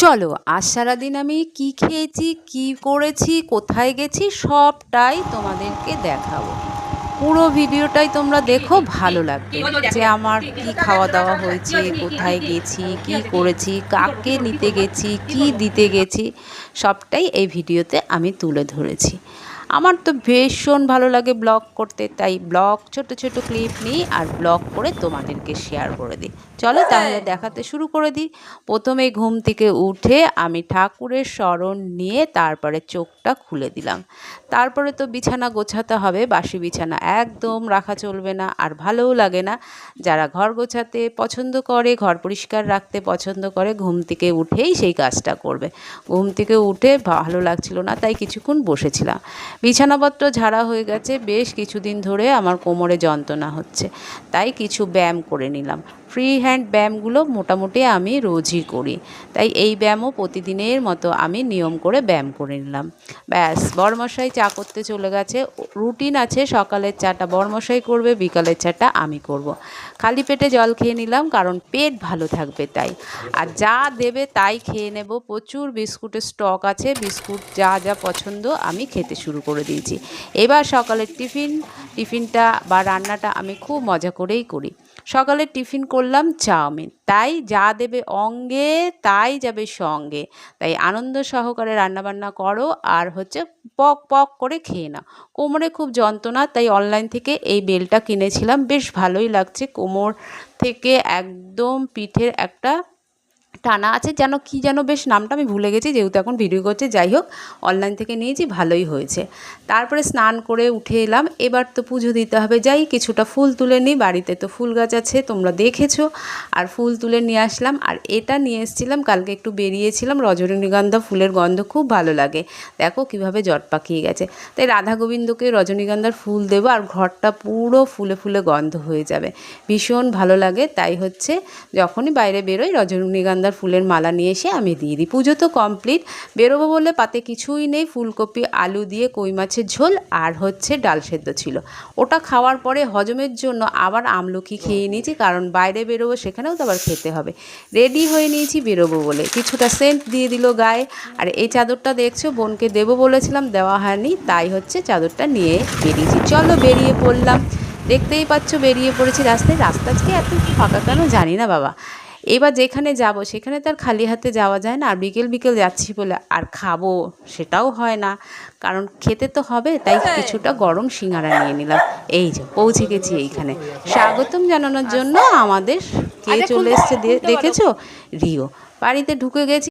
চলো আজ সারাদিন আমি কি খেয়েছি, কি করেছি, কোথায় গেছি সবটাই তোমাদেরকে দেখাবো। পুরো ভিডিওটাই তোমরা দেখো, ভালো লাগবে যে আমার কি খাওয়া দাওয়া হয়েছে, কোথায় গেছি, কি করেছি, কাকে নিতে গেছি, কি দিতে গেছি, সবটাই এই ভিডিওতে আমি তুলে ধরেছি। আমার তো ভীষণ ভালো লাগে ব্লগ করতে, তাই ব্লগ ছোট ছোট ক্লিপ নিই আর ব্লগ করে তোমাদেরকে শেয়ার করে দিই। চলো তাহলে দেখাতে শুরু করে দিই। প্রথমে ঘুম থেকে উঠে আমি ঠাকুরের শরণ নিয়ে তারপরে চোখটা খুলে দিলাম। তারপরে তো বিছানা গোছাতে হবে, বাসি বিছানা একদম রাখা চলবে না, আর ভালোও লাগে না। যারা ঘর গোছাতে পছন্দ করে, ঘর পরিষ্কার রাখতে পছন্দ করে, ঘুম থেকে উঠেই সেই কাজটা করবে। ঘুম থেকে উঠে ভালো লাগছিল না, তাই কিছুক্ষণ বসেছিলাম। বিছানাপত্র ঝাড়া হয়ে গেছে, বেশ কিছুদিন ধরে আমার কোমরে যন্ত্রণা হচ্ছে, তাই কিছু ব্যায়াম করে নিলাম। ফ্রি হ্যান্ড ব্যায়ামগুলো মোটামুটি আমি রোজই করি, তাই এই ব্যায়ামও প্রতিদিনের মতো আমি নিয়ম করে ব্যায়াম করে নিলাম। ব্যাস, বড়মশাই চা করতে চলে গেছে। রুটিন আছে, সকালের চাটা বড়মশাই করবে, বিকালের চাটা আমি করব। খালি পেটে জল খেয়ে নিলাম, কারণ পেট ভালো থাকবে তাই। আর যা দেবে তাই খেয়ে নেব। প্রচুর বিস্কুটের স্টক আছে, বিস্কুট যা যা পছন্দ আমি খেতে শুরু করে দিয়েছি। এবার সকালের টিফিনটা বা রান্নাটা আমি খুব মজা করেই করি। সকালের টিফিন করলাম চাউমিন, তাই যা দেবে অঙ্গে তাই যাবে সঙ্গে, তাই আনন্দ সহকারে রান্নাবান্না করো আর পক পক করে খেয়ে নাও। কোমরে খুব যন্ত্রণা, তাই অনলাইন থেকে এই বেলটা কিনেছিলাম, বেশ ভালোই লাগছে। কোমর থেকে একদম পিঠের একটা টানা আছে, যেন কি যেন বেশ নামটা আমি ভুলে গেছি, যেহেতু এখন ভিডিও করছে। যাই হোক, অনলাইন থেকে নিয়েছি, ভালোই হয়েছে। তারপরে স্নান করে উঠে এলাম, এবার তো পুজো দিতে হবে। যাই কিছুটা ফুল তুলে নিই, বাড়িতে তো ফুল গাছ আছে তোমরা দেখেছো, আর ফুল তুলে নিয়ে আসলাম। আর এটা নিয়ে এসেছিলাম, কালকে একটু বেরিয়েছিলাম, রজনীগন্ধা ফুলের গন্ধ খুব ভালো লাগে। দেখো কিভাবে জট পাকিয়ে গেছে, তাই রাধা গোবিন্দকে রজনীগন্ধার ফুল দেবো, আর ঘরটা পুরো ফুলে ফুলে গন্ধ হয়ে যাবে, ভীষণ ভালো লাগে। তাই যখনই বাইরে বেরোই রজনীগন্ধার ফুলের মালা নিয়ে এসে আমি দিয়ে দিই। পুজো তো কমপ্লিট, বেরোবো বলে পাতে কিছুই নেই, ফুলকপি আলু দিয়ে কই মাছের ঝোল আর ডাল সেদ্ধ ছিল। ওটা খাওয়ার পরে হজমের জন্য আবার আমলকি খেয়ে নিয়েছি, কারণ বাইরে বেরোবো, সেখানেও তো আবার খেতে হবে। রেডি হয়ে নিয়েছি বেরোবো বলে, কিছুটা সেন্ট দিয়ে দিল গায়ে। আর এই চাদরটা দেখছো, বোনকে দেবো বলেছিলাম, দেওয়া হয়নি, তাই চাদরটা নিয়ে বেরিয়েছি। চলো বেরিয়ে পড়লাম। দেখতেই পাচ্ছ বেরিয়ে পড়েছি রাস্তায়। রাস্তা আজকে এত ফাঁকা কেন জানি না বাবা। এবার যেখানে যাব সেখানে তো আর খালি হাতে যাওয়া যায় না, আর বিকেল বিকেল যাচ্ছি বলে আর খাবো সেটাও হয় না, কারণ খেতে তো হবে। তাই কিছুটা গরম সিঙ্গারা নিয়ে নিলাম। এই যে পৌঁছে গেছি এইখানে। স্বাগতম জানানোর জন্য আমাদের কে চলে এসছে দেখেছো, রিও। বাড়িতে ঢুকে গেছি।